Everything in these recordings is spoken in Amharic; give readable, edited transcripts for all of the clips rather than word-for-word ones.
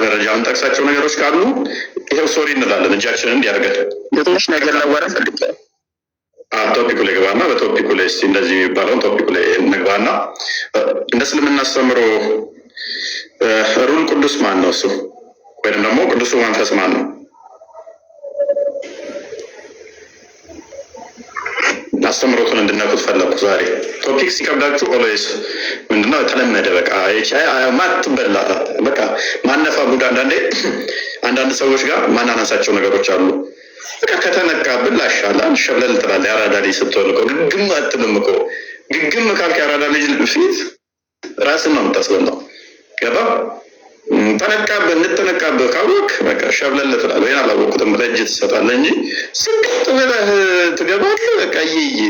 ደረጃ የምንጠቅሳቸው ነገሮች ካሉ ይሄው ሶሪ እንላለን እጃችንን እንዲያርገን ትንሽ ነገር ላወራ ፈልጌ ቶፒኩ ላይ ገባና በቶፒኩ ላይ እስቲ እንደዚህ የሚባለውን ቶፒኩ ላይ እንግባና እንደ እስልምና አስተምሮ ሩል ቅዱስ ማን ነው? እሱ ወይም ደግሞ ቅዱሱ መንፈስ ማን ነው? አስተምሮቱን እንድናውቁት ፈለኩ ዛሬ። ቶፒክ ሲከብዳችሁ ኦልዌይስ ምንድነው የተለመደ በቃ ማትበላ በቃ ማነፋ ቡዳ አንዳንድ ሰዎች ጋር ማናነሳቸው ነገሮች አሉ። በቃ ከተነካብን ላሻላ ሸብለል ትላለህ። ያራዳ ልጅ ስትሆን እኮ ግግም አትልም እኮ። ግግም ካልክ ያራዳ ልጅ ፊት ራስን ነው የምታስበላው። ገባ? ተነካብህ እንድትነካብህ ካወቅ በቃ ሸብለል ትላለህ። ወይን አላወቅኩትም ብለህ እጅ ትሰጣለህ እንጂ ስቅጥ ብለህ ትገባለህ። በቃ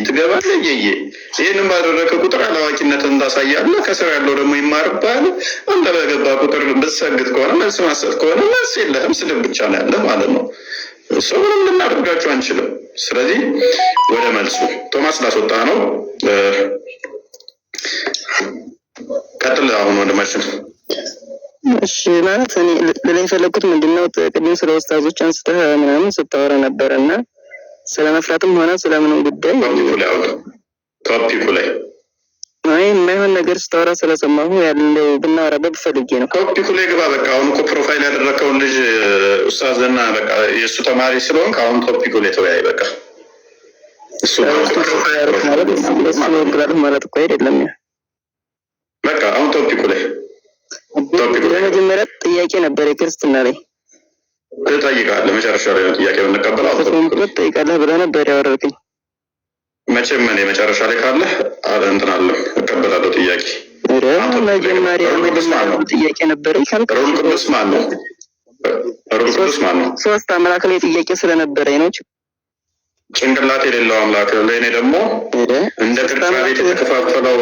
ትገባለህ እየየ ይህንም ባደረግህ ቁጥር አላዋቂነትን ታሳያለህ። ከስር ያለው ደግሞ ይማርብሃል። አንተ በገባ ቁጥር ብትሰግጥ ከሆነ መልስ ማሰጥ ከሆነ መልስ የለህም፣ ስድብ ብቻ ነው ያለህ ማለት ነው። ሰው ምንም ልናደርጋቸው አንችልም። ስለዚህ ወደ መልሱ ቶማስ ላስወጣ ነው። ቀጥል አሁን ወደ መልሱ። እሺ ማለት እኔ ለሌላ የፈለኩት ምንድነው ቅድም ስለ ኡስታዞች አንስተህ ምናምን ስታወራ ነበርና ስለ መፍራትም ሆነ ስለምንም ጉዳይ ቶፒኩ ላይ የማይሆን ነገር ስታወራ ስለሰማሁ ያለው ብናወራበት ፈልጌ ነው። ቶፒኩ ላይ ግባ። በቃ አሁን እኮ ፕሮፋይል ያደረከውን ልጅ ኡስታዝና በቃ የእሱ ተማሪ ስለሆንክ አሁን ቶፒኩ ላይ ተወያይ። በቃ እሱ ማለት እኮ አይደለም። በቃ አሁን ቶፒኩ ላይ በመጀመሪያ ጥያቄ ነበር የክርስትና ላይ ትጠይቃለህ። መጨረሻ ላይ ነው ጥያቄ የምንቀበለው። ትጠይቃለህ ብለህ ነበር ያወረድከኝ። መቼም እኔ መጨረሻ ላይ ካለ እንትን አለ እቀበላለሁ ጥያቄ። መጀመሪያ ጥያቄ ነበር። ሩል ቅዱስ ማን ነው? ሩል ቅዱስ ማን ነው? ሶስት አምላክ ላይ ጥያቄ ስለነበረኝ ነው። ጭንቅላት የሌለው አምላክ ነው። ለእኔ ደግሞ እንደ ቅርጫ ቤት የተከፋፈለው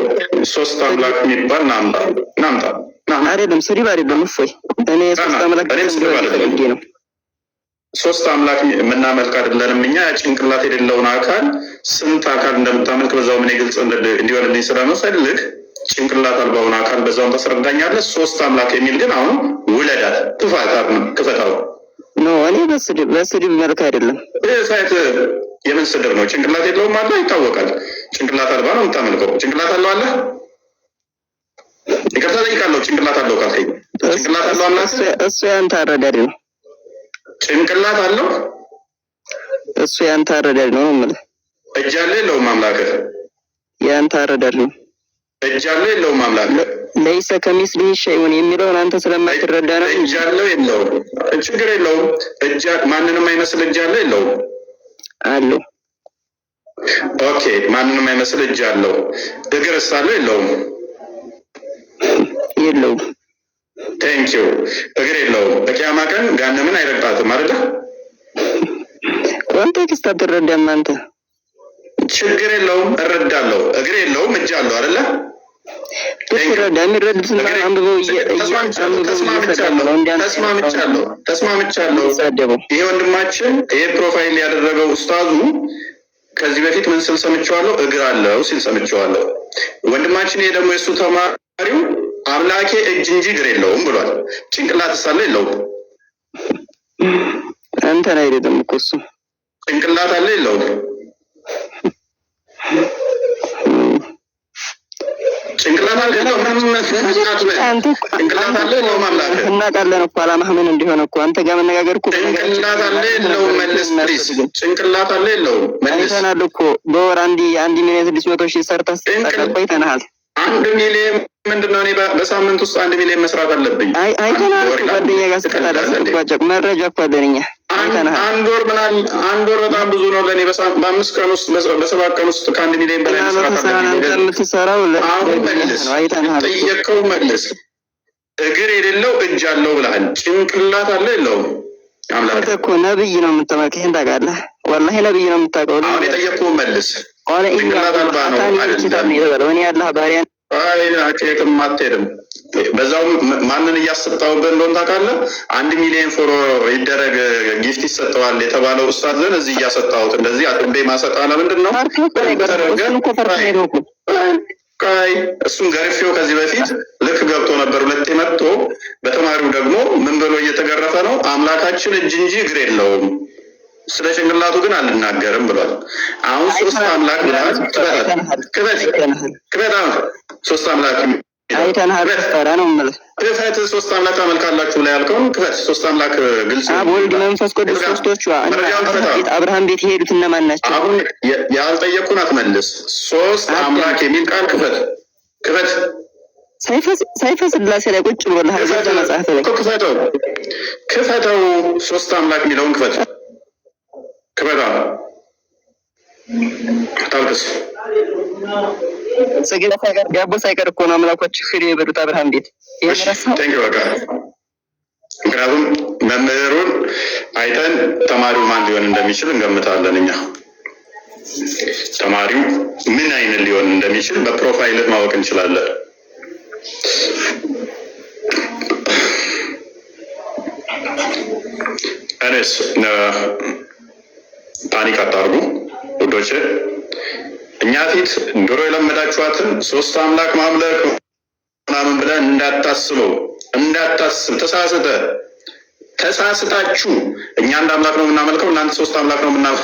ሶስት አምላክ የሚባል ናምጣ አይደለም። ስድብ አይደለም። እፎይ እኔ ሶስት አምላክ ነው። ሶስት አምላክ የምናመልክ አይደለንም እኛ። ጭንቅላት የሌለውን አካል ስንት አካል እንደምታመልክ በዛው ምን ግልጽ እንዲሆንልኝ ስለመፈልግ ጭንቅላት አልባውን አካል በዛውን ታስረዳኛለህ። ሶስት አምላክ የሚል ግን አሁን ውለዳት ክፈታው ኖ እኔ በስድብ መልክ አይደለም። ሳይት የምን ስድብ ነው? ጭንቅላት የለውም አለ ይታወቃል። ጭንቅላት አልባ ነው የምታመልከው። ጭንቅላት አለው አለ ይቅርታ ጠይቃለሁ። ጭንቅላት አለው ካልከኝ ጭንቅላት አለው አለ እሱ ያንተ አረዳድ ነው። ጭንቅላት አለው እሱ ያንተ አረዳድ ነው ማለት። እጅ አለ የለውም አምላክህ? ያንተ አረዳድ ነው። እጅ አለ የለውም አምላክህ? ለይሰ ከሚስሊሂ ሸይኡን የሚለውን አንተ ስለማትረዳ ነው። እጅ አለው የለውም? ችግር የለውም። እጅ ማንንም አይመስል እጅ አለ የለውም? አለው። ኦኬ ማንንም አይመስል እጅ አለው። እግርስ አለው የለውም? የለውም። ቴንኪዩ። እግር የለውም። በቂያማ ቀን ገሃነምን አይረግጣትም አይደለ? ኮንቴክስት አትረዳም አንተ። ችግር የለውም እረዳለሁ። እግር የለውም እጅ አለው አይደለ? ተስማምቻለሁ። ይሄ ወንድማችን ይሄ ፕሮፋይል ያደረገው ኡስታዙ ከዚህ በፊት ምን ስል ሰምቼዋለሁ? እግር አለው ሲል ሰምቼዋለሁ። ወንድማችን ይሄ ደግሞ የእሱ ተማሪው አምላኬ እጅ እንጂ እግር የለውም ብሏል። ጭንቅላት ሳለ የለውም? አንተን አይደለም እኮ እሱ ጭንቅላት አለ የለውም? ጭንቅላት አለ የለውም? ጭንቅላት አለ የለውም? አምላክ እናውቃለን እኮ ዓላማህ ምን እንደሆነ እኮ አንተ ጋር መነጋገር እኮ። ጭንቅላት አለ የለውም? መልስ ፕሊዝ። ጭንቅላት አለ የለውም? መልስ። አይተናል እኮ በወር 1,600,000 ሰርተህ ቆይተናል። 1 ሚሊዮን ምንድነው? እኔ በሳምንት ውስጥ 1 ሚሊዮን መስራት አለብኝ። አይተናል። ጓደኛ ጋር ስትቀጣ መረጃ እኮ አለኝ። አንድ ወር በጣም ብዙ ነው ለእኔ። በ5 ቀን ውስጥ በ7 ቀን ውስጥ ከ1 ሚሊዮን በላይ መስራት አለብኝ። አሁን መልስ፣ ጠየቀው መልስ። እግር የሌለው እጅ አለው ብለሃል። ጭንቅላት አለ የለውም? አንተ እኮ ነብይ ነው የምትመልከው። ይሄን ታውቃለህ? ወላሂ ነብይ ነው የምታውቀው። አሁን የጠየቀው መልስ ጭንቅላት አልባ ነው አይደል? እኔ ያላህ ባሪያ የትም አትሄድም። በዛው ማንን እያሰጣውበት እንደሆነ ታውቃለህ? 1 ሚሊዮን ፎሎወር ይደረግ ጊፍት ይሰጠዋል የተባለው ኡስታዝ ዘን እዚህ እያሰጣሁት እንደዚህ አጥቤ ማሰጣ ለምንድን ነው? እሱን ገርፌው ከዚህ በፊት ልክ ገብቶ ነበር። ሁለቴ መጥቶ በተማሪ ተማሪው ደግሞ ምን ብሎ እየተገረፈ ነው? አምላካችን እጅ እንጂ እግር የለውም፣ ስለ ጭንቅላቱ ግን አልናገርም ብሏል። አሁን ሶስት አምላክ ብሏል። ክበት ሶስት አምላክ አይተናል። ፈራ ነው ማለት ክፈት። ሶስት አምላክ ታመልካላችሁ ላይ ያልከውን ክፈት። ሶስት አምላክ ግልጽ አብ ወልድ መንፈስ ቅዱስ ሶስቶቹ አብርሃም ቤት የሄዱት እነማን ናቸው? አሁን ያልጠየቁን አትመልስ። ሶስት አምላክ የሚል ቃል ክፈት። ሰይፈ ስላሴ ላይ ቁጭ ብሎልሃል መጽሐፍ ላይ ክፈተው። ሶስት አምላክ የሚለውን ክፈት። ታልቅስ ዳቦ ሳይቀር እኮ ነው አምላኮች ፍሬ የበሉት አብርሃም ቤት። በቃ ምክንያቱም መምህሩን አይተን ተማሪው ማን ሊሆን እንደሚችል እንገምታለን። እኛ ተማሪው ምን አይነት ሊሆን እንደሚችል በፕሮፋይል ማወቅ እንችላለን። እኔስ ፓኒክ አታርጉ ውዶች። እኛ ፊት ድሮ የለመዳችኋትን ሶስት አምላክ ማምለክ ምናምን ብለን እንዳታስብ ተሳስታችሁ እኛ አንድ አምላክ ነው የምናመልከው፣ እናንተ ሶስት አምላክ ነው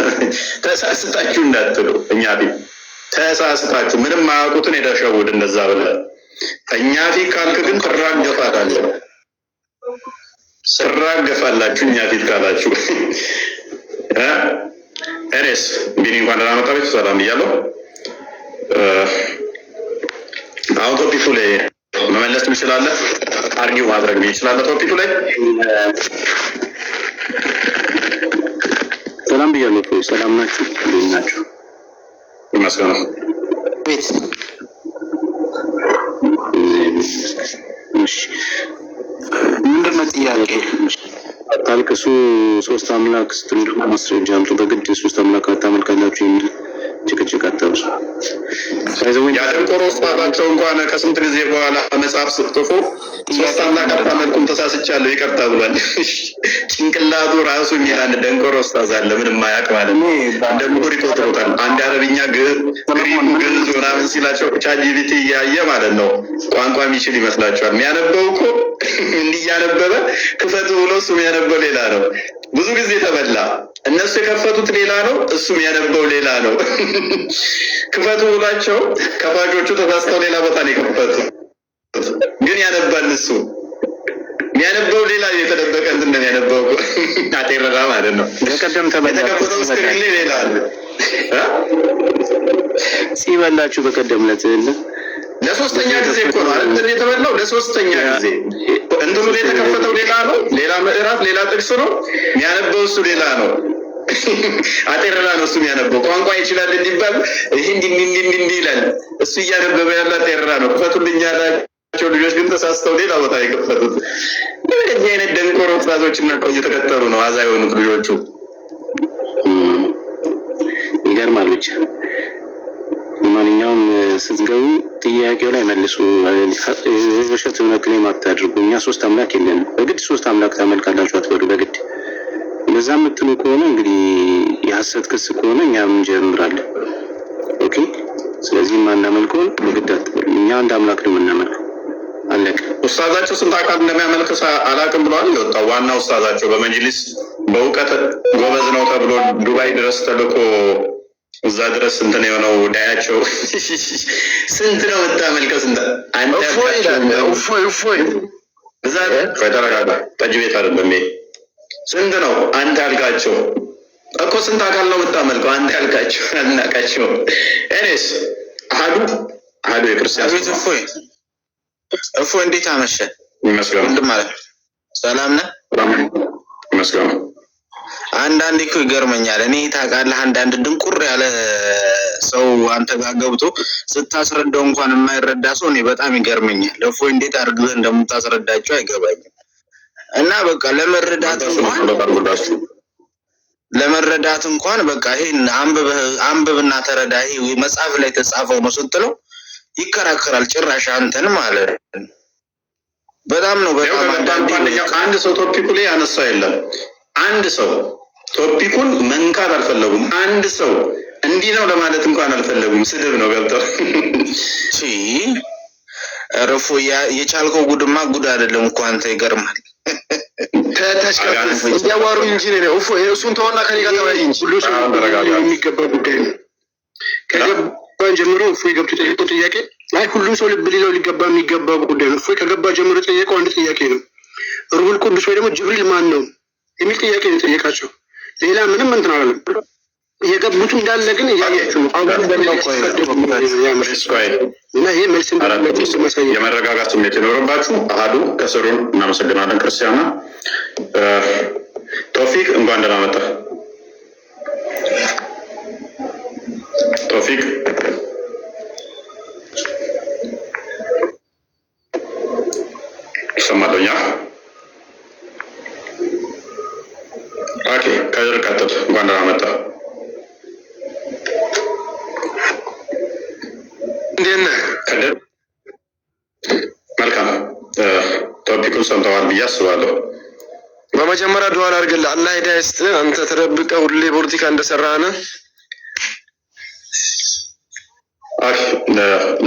ተሳስታችሁ እንዳትሉ። እኛ ፊት ተሳስታችሁ ምንም ማያውቁትን የደሸውድ እንደዛ ብለህ እኛ ፊት ካልክ ግን ትራገፋላችሁ። እኛ ፊት ካላችሁ እኔስ እንግዲህ እንኳን ደህና መጣ ቤት ሰላም እያለሁ አሁን ቶፒኩ ላይ መመለስ ትችላለህ። አርጊው ማድረግ ትችላለህ። ቶፒኩ ላይ ሰላም ብያለሁ። ሰላም ናችሁ? እንዴት ናችሁ? ይመስገን ቤት እሺ፣ ምንድነው ጥያቄ? አታልቅሱ ሶስት አምላክ ስትሉ ማስረጃ አምጡ። በግድ ሶስት አምላክ አታመልካላችሁ የሚል ጭቅጭቅ አታብዙ። ያደንቆሮ ስፋታቸው እንኳን ከስንት ጊዜ በኋላ መጽሐፍ ስትጽፉ ሶስት አምላክ አታመልኩም ተሳስቻለሁ ይቅርታ ብሏል። ጭንቅላቱ ራሱ የሚላን ደንቆሮ ኡስታዝ አለ፣ ምንም ማያውቅ ማለት ነው። እንደ ምሁር ይቆጥሩታል። አንድ አረብኛ ግሪኩ ግዕዝ ምናምን ሲላቸው ቻትጂፒቲ እያየ ማለት ነው ቋንቋ የሚችል ይመስላቸዋል። የሚያነበው እኮ እንዲህ እያነበበ ክፈቱ ብሎ እሱ የሚያነበው ሌላ ነው። ብዙ ጊዜ ተበላ። እነሱ የከፈቱት ሌላ ነው፣ እሱም ያነበው ሌላ ነው። ክፈቱ ብሏቸው ከፋጆቹ ተሳስተው ሌላ ቦታ ነው የከፈቱት፣ ግን ያነባል። እሱ የሚያነበው ሌላ የተደበቀ እንትን ነው ያነበው አጤረራ ማለት ነው። በቀደም የተከፈተው ስክሪን ላይ ሌላ አለ። ሲበላችሁ በቀደም ዕለት ለሶስተኛ ጊዜ እኮ ነው እንትን የተበላው። ለሶስተኛ ጊዜ እንትኑ ላይ የተከፈተው ሌላ ነው፣ ሌላ ምዕራፍ፣ ሌላ ጥቅስ ነው የሚያነበው፣ እሱ ሌላ ነው። አጤረራ ነው እሱ የሚያነበው። ቋንቋ ይችላል እንዲባል ይሄ እንዲህ ይላል፣ እሱ እያነበበ ያለ አጤረራ ነው። ክፈቱልኝ ያላቸው ልጆች ግን ተሳስተው ሌላ ቦታ የከፈቱት። እንደዚህ አይነት ደንቆሮ ኡስታዞችና እየተከተሉ ነው አዛ የሆኑት ልጆቹ። ይገርማል ብቻ። ማንኛውም ስትገቡ ጥያቄው ላይ መልሱ። ውሸት እውነት ላይ አታድርጉ። እኛ ሶስት አምላክ የለንም። በግድ ሶስት አምላክ ታመልካላችሁ አትበሉ። በግድ እንደዛ የምትሉ ከሆነ እንግዲህ የሐሰት ክስ ከሆነ እኛም እንጀምራለን። ኦኬ። ስለዚህ ማናመልከውን በግድ አትበሉ። እኛ አንድ አምላክ ነው የምናመልከው። አለቀ። ኡስታዛቸው ስንት አካል እንደሚያመልክ አላውቅም ብለዋል። የወጣው ዋና ኡስታዛቸው በመጅሊስ በእውቀት ጎበዝ ነው ተብሎ ዱባይ ድረስ ተልኮ እዛ ድረስ እንትን የሆነው ዳያቸው ስንት ነው የምታመልከው? ስንት እዛ ተረጋጋ። ጠጅ ቤት አይደለም ይሄ። ስንት ነው አንተ ያልካቸው እኮ ስንት አካል ነው የምታመልከው አንተ ያልካቸው? አናውቃቸው። እኔስ አሀዱ የክርስቲያን እፎይ እንዴት አመሸ? ይመስገን ወንድም ማለት ሰላም ነህ? ይመስገን። አንዳንዴ እኮ ይገርመኛል። እኔ ታውቃለህ፣ አንዳንድ ድንቁር ያለ ሰው አንተ ጋር ገብቶ ስታስረዳው እንኳን የማይረዳ ሰው እኔ በጣም ይገርመኛል። እፎይ እንዴት አድርገህ እንደምታስረዳቸው አይገባኝም። እና በቃ ለመረዳት እንኳን በቃ ይሄን አንብብና ተረዳ፣ ይሄ መጽሐፍ ላይ ተጻፈው ነው ስትለው ይከራከራል። ጭራሽ አንተን ማለት በጣም ነው በጣም አንድ ሰው ቶፒኩ ላይ ያነሳው የለም። አንድ ሰው ቶፒኩን መንካት አልፈለጉም። አንድ ሰው እንዲህ ነው ለማለት እንኳን አልፈለጉም። ስድብ ነው ገብተው ረፎ የቻልከው ጉድማ ጉድ አይደለም እኮ አንተ። ይገርማል። ከታች እንዲያዋሩ እንጂ ነው። እሱን ተወና ከኔ ጋር ተወያይ እንጂ ሁሉ ሰው የሚገባ ጉዳይ ነው። ከገባን ጀምሮ እፎይ ገብቶ የጠየቀው ጥያቄ አይ ሁሉም ሰው ልብ ሊለው ሊገባ የሚገባ ጉዳይ ነው። እፎይ ከገባ ጀምሮ የጠየቀው አንድ ጥያቄ ነው። ሩሁል ቁዱስ ወይ ደግሞ ጅብሪል ማን ነው የሚል ጥያቄ ነው የጠየቃቸው። ሌላ ምንም እንትን አላለም። የገቡት እንዳለ ግን እያያችሁ ነው። እና ይሄ መልስ የመረጋጋት ስሜት ይኖርባችሁ። አሃዱ ከስሩን እናመሰግናለን። ክርስቲያና ቶፊቅ እንኳን ደህና መጣህ። ቶፊቅ ይሰማለኛ? ኦኬ ከድር ቀጥል። እንኳን ደህና መጣህ። እንዴት ነህ ከድር? መልካም ቶፒኩን ሰምተዋል ብዬ አስባለሁ። በመጀመሪያ ዱዓ አድርግልህ አላህ ሂዳያ ይስጥህ። አንተ ተደብቀህ ሁሌ ፖለቲካ እንደሰራህ ነህ።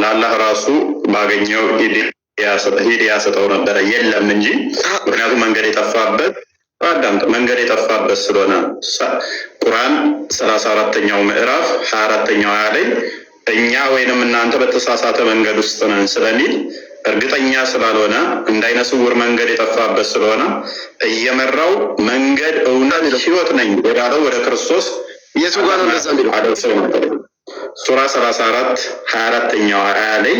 ለአላህ ራሱ ባገኘው ሂዳያ ሰጠው ነበረ የለም እንጂ ምክንያቱም መንገድ የጠፋበት አዳምጥ መንገድ የጠፋበት ስለሆነ ቁርአን 34ኛው ምዕራፍ 24ኛው አያ ላይ እኛ ወይንም እናንተ በተሳሳተ መንገድ ውስጥ ነን ስለሚል እርግጠኛ ስላልሆነ እንዳይነ ስውር መንገድ የጠፋበት ስለሆነ እየመራው መንገድ እውነት ህይወት ነኝ ወዳለው ወደ ክርስቶስ የቱ ጋር ነው እንደዛ የሚለው አደረሰው ነበር። ሱራ 34 24ኛው አያ ላይ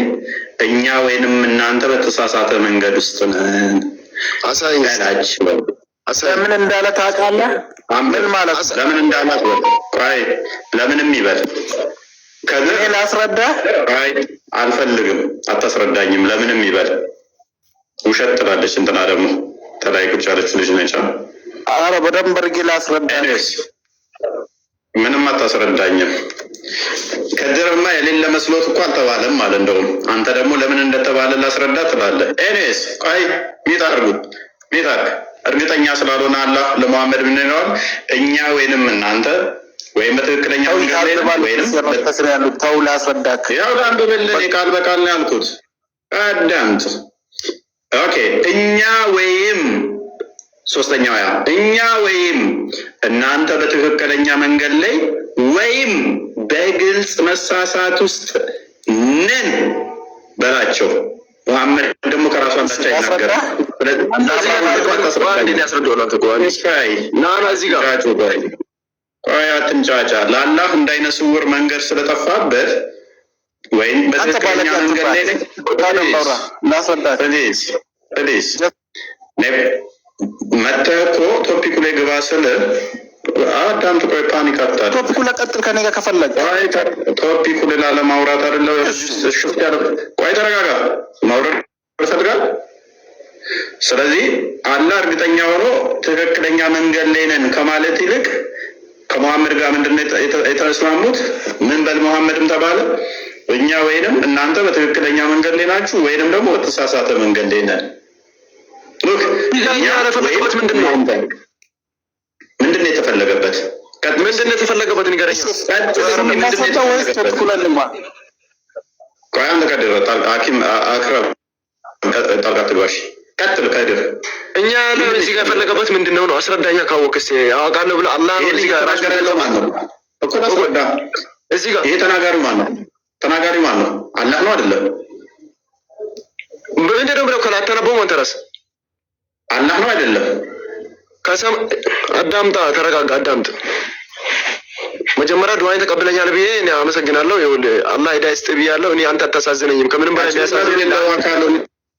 እኛ ወይንም እናንተ በተሳሳተ መንገድ ውስጥ ነን አሳይላችሁ ለምን እንዳለ ታውቃለህ? ምን ማለት ለምን እንዳለ ቆይ ለምንም ይበል ከዚህ ላስረዳ። አይ አልፈልግም፣ አታስረዳኝም። ለምንም ይበል ውሸት ትላለች። እንትና ደግሞ ተላይ ቁጭ ያለች ልጅ ነች። አረ በደንብ አድርጌ ላስረዳ። ምንም አታስረዳኝም። ከድርማ የሌለ መስሎት እኮ አልተባለም ማለት እንደውም አንተ ደግሞ ለምን እንደተባለ ላስረዳ ትላለህ። ኤኒዌይስ ቆይ ሚታ እርግጠኛ ስላልሆነ አላህ ለሙሐመድ ምን ይለዋል? እኛ ወይንም እናንተ ወይም በትክክለኛ መንገድ ላይ ወይንም ተስራ ያሉት ተው ላስረዳክ። ያው አንዱ በለኔ ቃል በቃል ነው ያልኩት። አዳምጥ። ኦኬ እኛ ወይም ሶስተኛው ያ እኛ ወይም እናንተ በትክክለኛ መንገድ ላይ ወይም በግልጽ መሳሳት ውስጥ ነን በላቸው። ሙሐመድ ደግሞ ከራሱ አንዳች አይናገርም። ቆይ አትንጫጫ። ለአላህ እንዳይነ ስውር መንገድ ስለጠፋበት ወይም በትክክለኛ መንገድ ላይ መተህ እኮ ቶፒኩ ላይ ግባ ስል አዳምጥ። ቆይ ፓኒክ አታድርግ። ቶፒኩ ለቀጥል ከኔ ጋር ከፈለግ ቶፒኩ ላይ ላለማውራት አይደለም ሽፍት ያለ። ቆይ ተረጋጋ። ማውራት ይፈልጋል። ስለዚህ አላህ እርግጠኛ ሆኖ ትክክለኛ መንገድ ላይ ነን ከማለት ይልቅ ከሙሐመድ ጋር ምንድነው የተስማሙት? ምን በል ሙሐመድም ተባለ እኛ ወይንም እናንተ በትክክለኛ መንገድ ላይ ናችሁ ወይንም ደግሞ በተሳሳተ መንገድ ላይ ነን። ሉክ ምንድነው የተፈለገበት? ምንድነው የተፈለገበት ንገረኝ። ቆይ አንተ ከድር ሐኪም አክረም ጣልቃ ትግባሽ። ቀጥል ከድር። እኛ ያለው እዚህ ጋር የፈለገበት ምንድነው ነው? አስረዳኛ። ካወቅስ አውቃለሁ ብለህ አላህ ነው እዚህ ጋር ያለው ማን ነው እኮ አስረዳ። እዚህ ጋር ይሄ ተናጋሪው ማን ነው? ተናጋሪው ማን ነው? አላህ ነው አይደለም? ምንድነው ብለው ከላተነበው መንተራስ አላህ ነው አይደለም? ከሰም አዳምጣ፣ ተረጋጋ፣ አዳምጥ። መጀመሪያ ዱዓዬን ተቀብለኛል ብዬ እኔ አመሰግናለሁ። ይኸውልህ አላህ ሂዳያ ይስጥህ ብያለሁ። እኔ አንተ አታሳዝነኝም። ከምንም በላይ የሚያሳዝነኝ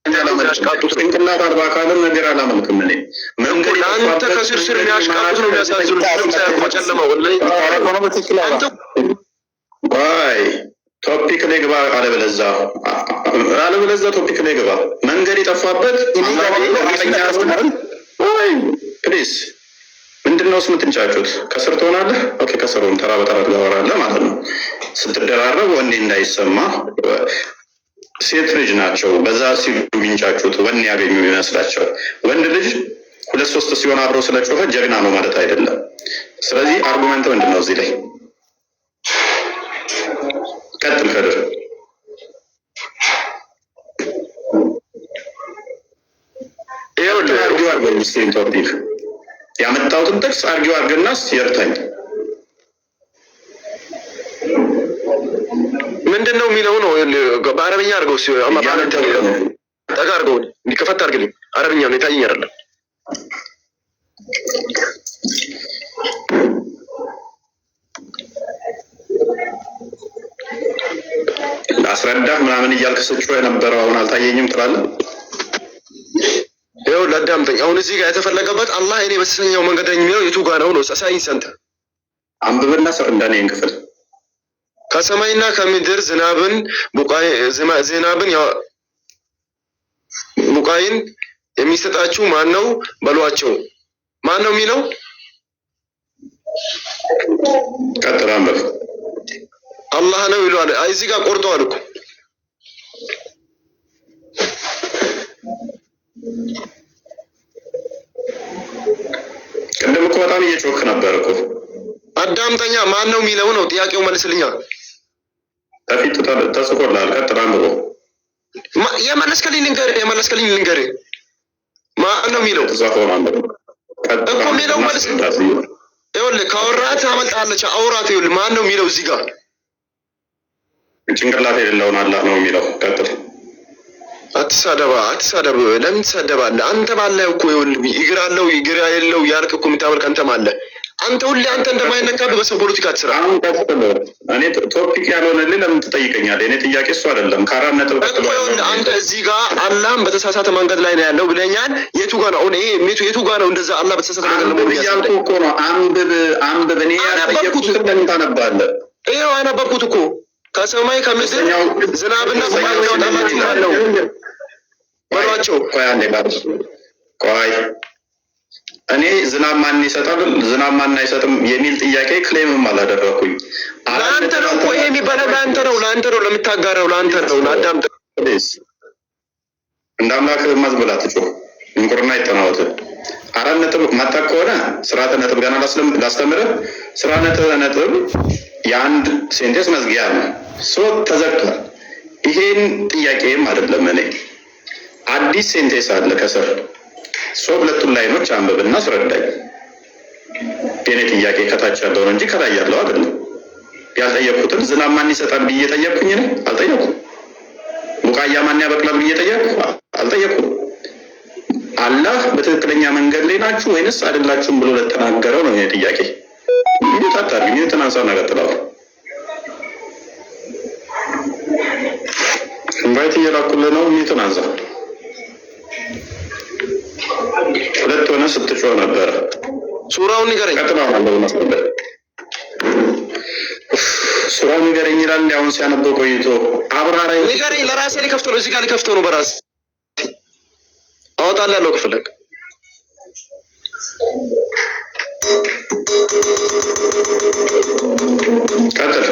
የሚያሽቃጡት ጭንቅላት አርባ አካልን ነገር አላመልክም። እኔ ለአንተ ከስር ስር የሚያሽቃጡት ነው የሚያሳዝኑት። ጨለማው ቆይ ቶፒክ ላይ ግባ። አለበለዚያ ቶፒክ ላይ ግባ። መንገድ የጠፋበት ፕሊዝ ምንድነው የምትንጫጩት? ከስር ትሆናለህ። ኦኬ ከስሩን ተራ በተራ ትገባራለህ ማለት ነው። ስትደራረብ ወኔ እንዳይሰማ ሴት ልጅ ናቸው። በዛ ሲሉ የሚንጫጩት ወኔ ያገኙ ይመስላቸው። ወንድ ልጅ 2-3 ሲሆን አብሮ ስለጮኸ ጀግና ነው ማለት አይደለም። ስለዚህ አርጉመንት ምንድነው እዚህ ላይ? ቀጥል ከድር። ይኸውልህ አርጊው አርገኝ እስኪ ቶፒክ ያመጣሁትን ጥቅስ አርጊው አርገና ሲርታኝ ምንድነው የሚለው ነው በአረብኛ አርገው አማባለት ተጋርገው እንዲከፈት አርግልኝ አረብኛ ነው የታየኝ አይደለም አስረዳህ ምናምን እያልክ ስጮህ የነበረው አሁን አልታየኝም ትላለህ። ይኸው ለአዳምጠኝ። አሁን እዚህ ጋር የተፈለገበት አላህ እኔ በተሰኘው መንገድ ነኝ የሚለው የቱ ጋር ነው? ሳይንስ አንተ አንብብና እንደኔን ክፍል ከሰማይና ከምድር ዝናብን ቡቃይን የሚሰጣችሁ ማን ነው በሏቸው። ማን ነው የሚለው? ቀጥል አንብብ። አላህ ነው ይሏል። እዚህ ጋር ቆርጠዋል እኮ ቅድም እኮ በጣም እየጮክ ነበር እኮ። አዳምጠኛ። ማን ነው የሚለው ነው ጥያቄው። መልስልኛ። ከፊት ተጽፎልሃል። ቀጥል አንብቦ የመለስከልኝ ልንገርህ። ማን ነው የሚለው እኮ የሚለው መልስ። ይኸውልህ ካወራት ታመልጣለች። አውራት። ይኸውልህ ማን ነው የሚለው እዚህ ጋር ጭንቅላት የሌለውን አላህ ነው የሚለው። ቀጥል። አትሳደብ። ለምን ትሳደባለህ? አንተ ባለህ እኮ ይኸውልህ እግር አለው እግር የለው ያልክ እኮ የምታመልክ አንተም አለ። አንተ ሁሌ አንተ እንደማይነካብህ በሰው ፖለቲካ አትስራ። እኔ ቶፒክ ያልሆነልህ ለምን ትጠይቀኛለህ? እኔ ጥያቄ እሱ አይደለም። ከአራት ነጥብ ቀጥሎ አንተ እዚህ ጋር አላህም በተሳሳተ መንገድ ላይ ነው ያለው ብለኛል። የቱ ጋር ነው? አሁን ይሄ የቱ ጋር ነው እንደዛ አላህ በተሳሳተ መንገድ ነው እያልኩ እኮ ነው። አንብብ። እኔ ያልጠየኩት ለምን ታነባለህ? ይኸው አነበብኩት እኮ ከሰማይ ከምድር ዝናብና ቡቃያ ያወጣላችሁ ማን ነው በሏቸው። ቆይ እኔ ዝናብ ማን ይሰጣል ዝናብ ማን አይሰጥም የሚል ጥያቄ ክሌምም አላደረኩኝ። ለአንተ ነው እኮ ይሄ የሚባለው ለአንተ ነው ለምታጋራው ለአንተ ነው። አዳምጥ። እንደ አምላክ ማዝበላ ትጮህ እንቁርና ይጠናወት። አራት ነጥብ ማታ ከሆነ ስርዓተ ነጥብ ገና ላስተምርህ። ስርዓተ ነጥብ የአንድ ሴንቴንስ መዝጊያ ነው። ተዘግቷል። ይሄን ጥያቄም አይደለም። እኔ አዲስ ሴንቴንስ አለ ከስር ሁለቱን ላይኖች አንብብና አስረዳኝ። የኔ ጥያቄ ከታች ያለው ነው እንጂ ከላይ ያለው አይደለም። ያልጠየቅኩትን ዝናብ ማን ይሰጣል ብዬ ጠየቅኩኝ ነው? አልጠየቅኩም። ቡቃያ ማን ያበቅላል ብዬ አልጠየቅኩም። አላህ በትክክለኛ መንገድ ላይ ናችሁ ወይንስ አይደላችሁም ብሎ ለተናገረው ነው የኔ ጥያቄ። ሚዩት አታርግ። ሚዩትን አንሳና ቀጥላው። ኢንቫይት እየላኩልህ ነው። ሚዩትን አንሳ። ሁለት ሆነ ስትጮህ ነበረ። ሱራውን ንገረኝ። ሱራውን ንገረኝ ይላል። አሁን ሲያነበው ቆይቶ አብራራይ ንገረኝ። ለራሴ ሊከፍተው ነው። እዚህ ጋር ሊከፍተው ነው። በራስ አወጣለሁ ያለው ክፍል ቀጥል።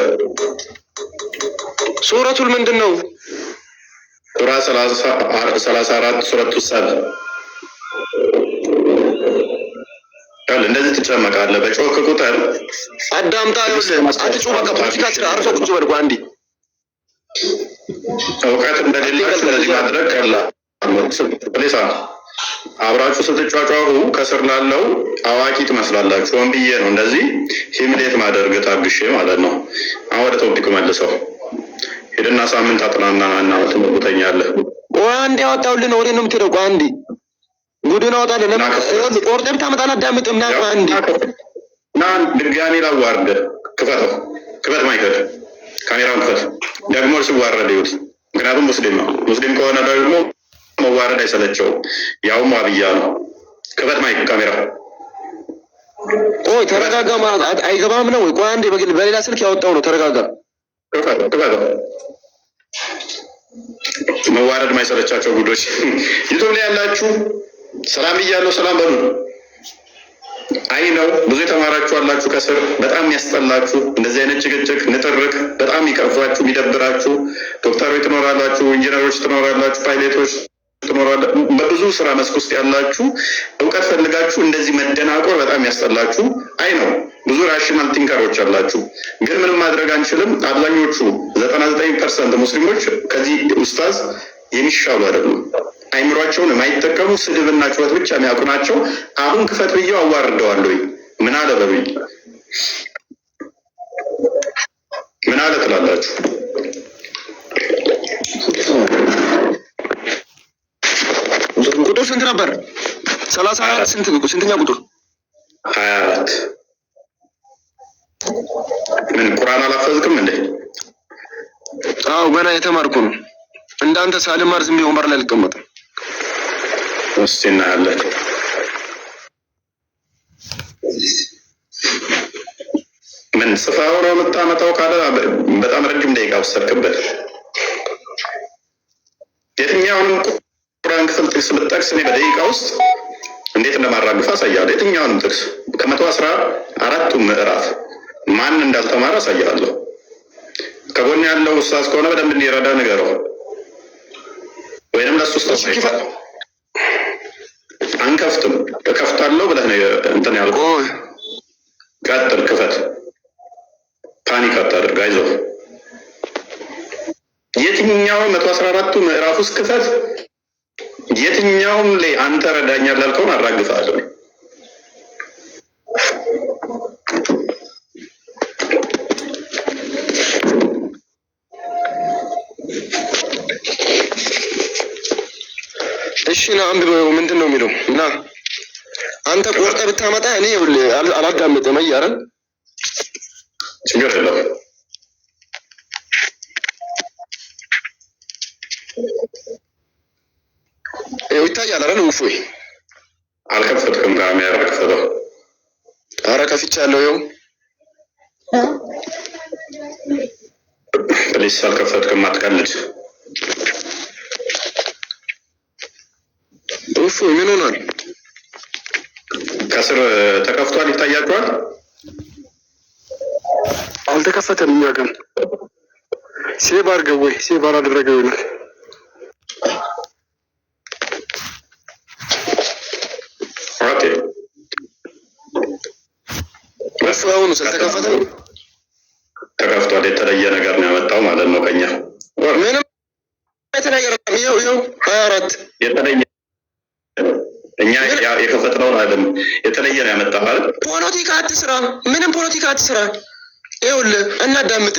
ሱረቱል ምንድን ነው? ሱራ 34 ሱረቱ ሳድ። እንደዚህ ትጨመቃለህ በጮክ ቁጥር። አዳምጣ። አትጩህ። በቃ ፖለቲካ ስራ አርፈህ ቁጭ በል። አንዴ እውቀት እንደሌላችሁ እንደዚህ ማድረግ ቀላል። አብራችሁ ስትጫጫሁ ከስር ላለው አዋቂ ትመስላላችሁ። ሆን ብዬ ነው እንደዚህ ሂምሌት ማደርግ ታግሼ ማለት ነው። አሁን ወደ ቶፒኩ መልሰው ሄድና ሳምንት አጥናና እና ትመጉተኛለህ። አንዴ ያወጣሁልህ ነው። ወዴት ነው የምትሄደው? አንዴ ጉዱን አወጣለህ። ቆርጠህ ብታመጣ አዳምጥም። ና ድጋሜ ላዋርድ። ክፈት ማይከል ካሜራውን ክፈት። ደግሞ ሲዋረድ ይሁት። ምክንያቱም ሙስሊም ከሆነ ደግሞ መዋረድ አይሰለቸውም። ያውም ዋብያ ነው። ክፈት ማይክ ካሜራ። ቆይ ተረጋጋ። አይገባም ነው ወይ? ቆይ አንዴ በሌላ ስልክ ያወጣው ነው። ተረጋጋ። መዋረድ ማይሰለቻቸው ጉዶች ዩቱብ ላይ ያላችሁ ሰላም እያለሁ ሰላም በሉ። አይ ነው ብዙ የተማራችሁ አላችሁ ከስር በጣም ያስጠላችሁ እንደዚህ አይነት ጭቅጭቅ ንትርክ በጣም ይቀርፋችሁ የሚደብራችሁ ዶክተሮች ትኖራላችሁ፣ ኢንጂነሮች ትኖራላችሁ፣ ፓይሌቶች ትኖራላችሁ። በብዙ ስራ መስክ ውስጥ ያላችሁ እውቀት ፈልጋችሁ እንደዚህ መደናቆር በጣም ያስጠላችሁ። አይ ነው ብዙ ራሽናል ቲንከሮች አላችሁ፣ ግን ምንም ማድረግ አንችልም። አብዛኞቹ 99% ሙስሊሞች ከዚህ ኡስታዝ የሚሻሉ አይደሉም። አይምሯቸውን የማይጠቀሙ ስድብና ጩኸት ብቻ የሚያውቁ ናቸው። አሁን ክፈት ብዬው አዋርደዋለሁ። ምን አለ በሉኝ፣ ምን አለ ትላላችሁ? ቁጥር ስንት ነበር? 34 ስንት ነው? ስንተኛ ቁጥር? 24 ምን ቁርአን አላፈዝክም እንዴ? አዎ ገና የተማርኩ ነው። እንዳንተ ሳልማር ዝም ብዬ ወንበር ላይ ልቀመጥ። እስቲ እናያለን። ምን ጽፋው ነው የምታመጣው ካለ በጣም ረጅም ደቂቃ ወሰድክበት። የትኛውንም ቁርአን ክፍል ጥቅስ ብትጠቅስ እኔ በደቂቃ ውስጥ እንዴት እንደማራግፍ አሳያለሁ። የትኛውንም ጥቅስ ከ114ቱ ምዕራፍ ማን እንዳልተማረ አሳያለሁ። ከጎን ያለው ኡስታዝ ከሆነ በደንብ እንዲረዳ ንገረው፣ ወይንም ለሱ ኡስታዝ አንከፍትም እከፍታለሁ ብለህ ነው እንትን ያልኩህ። ቀጥል፣ ክፈት፣ ፓኒክ አታድርግ፣ አይዞህ። የትኛውም 114ቱ ምዕራፍ ውስጥ ክፈት። የትኛውም ላይ አንተ ረዳኛል ያልከውን አራግፋለሁ። እሺ ና አንብበው። ምንድን ነው የሚለው? እና አንተ ቆርጠህ ብታመጣ እኔ አላዳምጥም። አያረን ችግር የለውም። ይታያል አይደል? ውፎይ አልከፈትክም? ካሜራ ክፈተው። ኧረ ከፍቻለሁ። ይኸው ፕሊስ አልከፈትክም፣ አትቀልድ። ውፎይ ምን ሆኗል? ከስር ተከፍቷል፣ ይታያችኋል። አልተከፈተም። እኛ ጋር ሴቭ አድርገው ወይ ሴቭ አላደረገው ይሆናል። ኦኬ አሁን ስለተከፈተ ተከፍቷል። የተለየ ነገር ነው ያመጣው ማለት ነው ከኛ። ምንም የተለየ ይኸው 24 የተለየ እኛ የከፈትነውን አይደለም፣ የተለየ ነው ያመጣው ማለት። ፖለቲካ አትስራ፣ ምንም ፖለቲካ አትስራ። ይኸውልህ እናዳምጥ።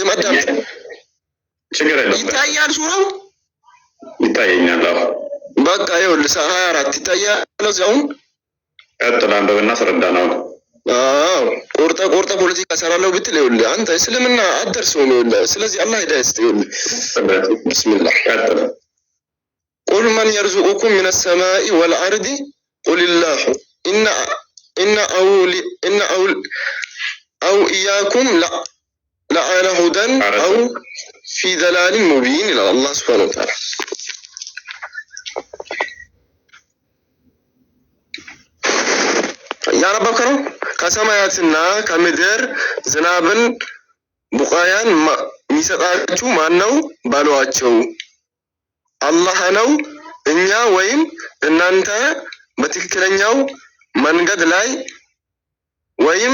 ችግር የለም። ይታያል፣ ሱራው ይታየኛል። አዎ በቃ ይኸውልህ 24 ይታያል። አሁን ቀጥል፣ አንብብና አስረዳ ነው። አዎ ቆርጠ ፖለቲካ ሰራለው ብትል ይኸውልህ አንተ እስልምና አትደርሰውም። ይኸውልህ ስለዚህ አላህ ሂዳያ ይስጥ። ይኸውልህ ቢስሚላህ ቀጥል። ቁል መን የርዙቁኩም ሚነ ሰማኢ ወልአርዲ ቁልላሁ ኢነ አው ኢያኩም ለአላ ሁደን አው ፊ ደላሊን ሙቢን ይላል አላህ ሱብሓነሁ ወተዓላ። ያነበብከ ነው። ከሰማያትና ከምድር ዝናብን ቡቃያን የሚሰጣችሁ ማን ነው ባሏቸው? አላህ ነው። እኛ ወይም እናንተ በትክክለኛው መንገድ ላይ ወይም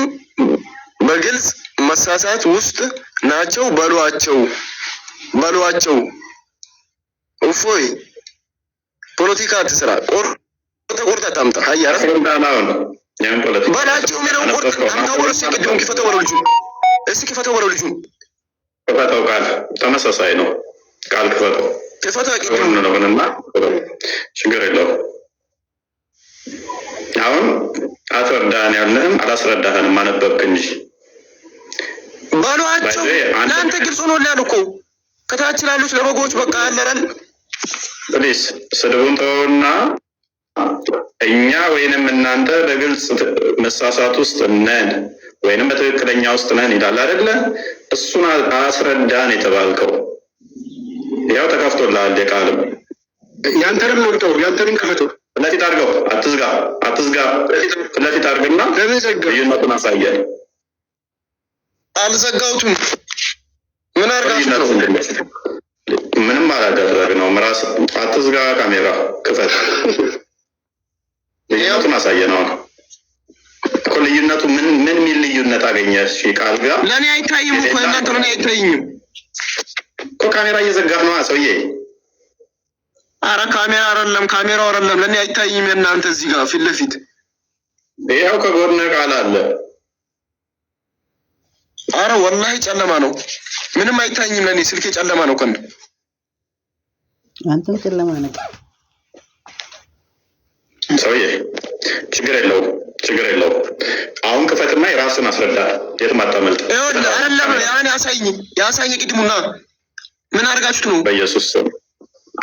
በግልጽ መሳሳት ውስጥ ናቸው በሏቸው። እፎይ ፖለቲካ አትስራ። ቆርጠ ታምጣ። አያራ በላቸው የሚለው ቆርጠ ታምጣው። ብሎ ሲቀደም ክፈተው በለው ልጁ። እስኪ ክፈተው በለው ልጁ። ክፈተው ቃል ተመሳሳይ ነው። ቃል ክፈተው ነውና ችግር የለውም። አሁን አትረዳህን ያለህም አላስረዳህንም አነበብክ እንጂ ባሏቸው ለአንተ ግልጽ ሆኖልሃል እኮ ከታች ላሉት ለበጎች በቃ ያለረን ፕሊስ ስድቡን ተውና እኛ ወይንም እናንተ በግልጽ መሳሳት ውስጥ ነን ወይንም በትክክለኛ ውስጥ ነን ይላል አይደለ? እሱን አስረዳን የተባልከው ያው ተከፍቶልሃል። የቃልም ያንተንም ነው ያንተንም ክፈተው። ፍለፊት አድርገው። አትዝጋ። ፍለፊት አድርግና ልዩነቱን አሳየን። አልዘጋሁትም። ምን አድርጋችሁ ነው? ምንም አላደረግነውም። ራስ አትዝጋ። ካሜራ ክፈት። ልዩነቱን አሳየን። አሁን እኮ ልዩነቱ ምን ሚል ልዩነት አገኘ? እሺ ቃል ጋር ለእኔ አይታይም እኮ እናንተ ለእኔ አይታይኝም እኮ ካሜራ እየዘጋህ ነው ሰውዬ። አረ ካሜራ አይደለም፣ ካሜራው አይደለም፣ ለኔ አይታይም። እናንተ እዚህ ጋር ፊት ለፊት ይሄው ከጎን ቃል አለ። አረ ወላሂ ጨለማ ነው፣ ምንም አይታይም ለኔ። ስልኬ ጨለማ ነው። ከነ አንተም ጨለማ ነው። ሰውዬ ችግር የለውም። አሁን ክፈትና የራስን አስረዳ። የትም አታመልጥ። አይደለም ያን ያሳየኝ ቅድሙና ምን አድርጋችሁት ነው? በኢየሱስ ስም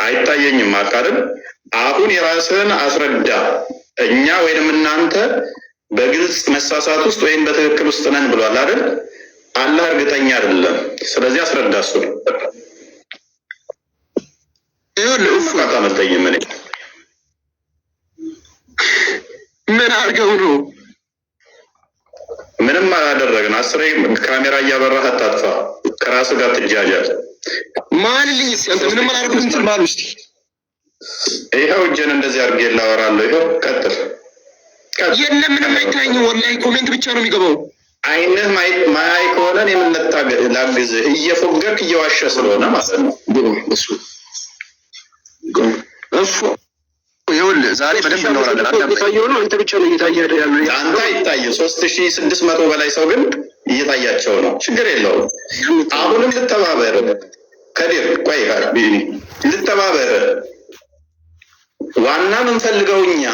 አይታየኝም አቃርም። አሁን የራስን አስረዳ። እኛ ወይንም እናንተ በግልጽ መሳሳት ውስጥ ወይም በትክክል ውስጥ ነን ብሏል አይደል? አላህ እርግጠኛ አይደለም። ስለዚህ አስረዳ። እሱ አታመልጠኝም። ምን አድርገው ነው? ምንም አላደረግን። አስሬ ካሜራ እያበራህ አታጥፋ። ከራስ ጋር ትጃጃል። ማልልኝ አንተ ምንም አላደረግኩም። እንትን ማል ውስጥ ይኸው እጄን እንደዚህ አድርጌ ላወራለሁ። ይኸው ቀጥል። የለም ምንም አይታየኝም። ወላሂ ኮሜንት ብቻ ነው የሚገባው። አይንህ ማያይ ከሆነ እኔ ምን ላግዝህ? እየፎገርክ እየዋሸ ስለሆነ ማለት ነው። እሱ ይኸውልህ ዛሬ በደንብ እናወራለን። አንተ ብቻ ነው እየታየ ያለው። አንተ አይታየህ። 3600 በላይ ሰው ግን እየታያቸው ነው። ችግር የለውም። አሁንም ልተባበር ከዲር ቆይ ልተባበር። ዋና ምንፈልገው እኛ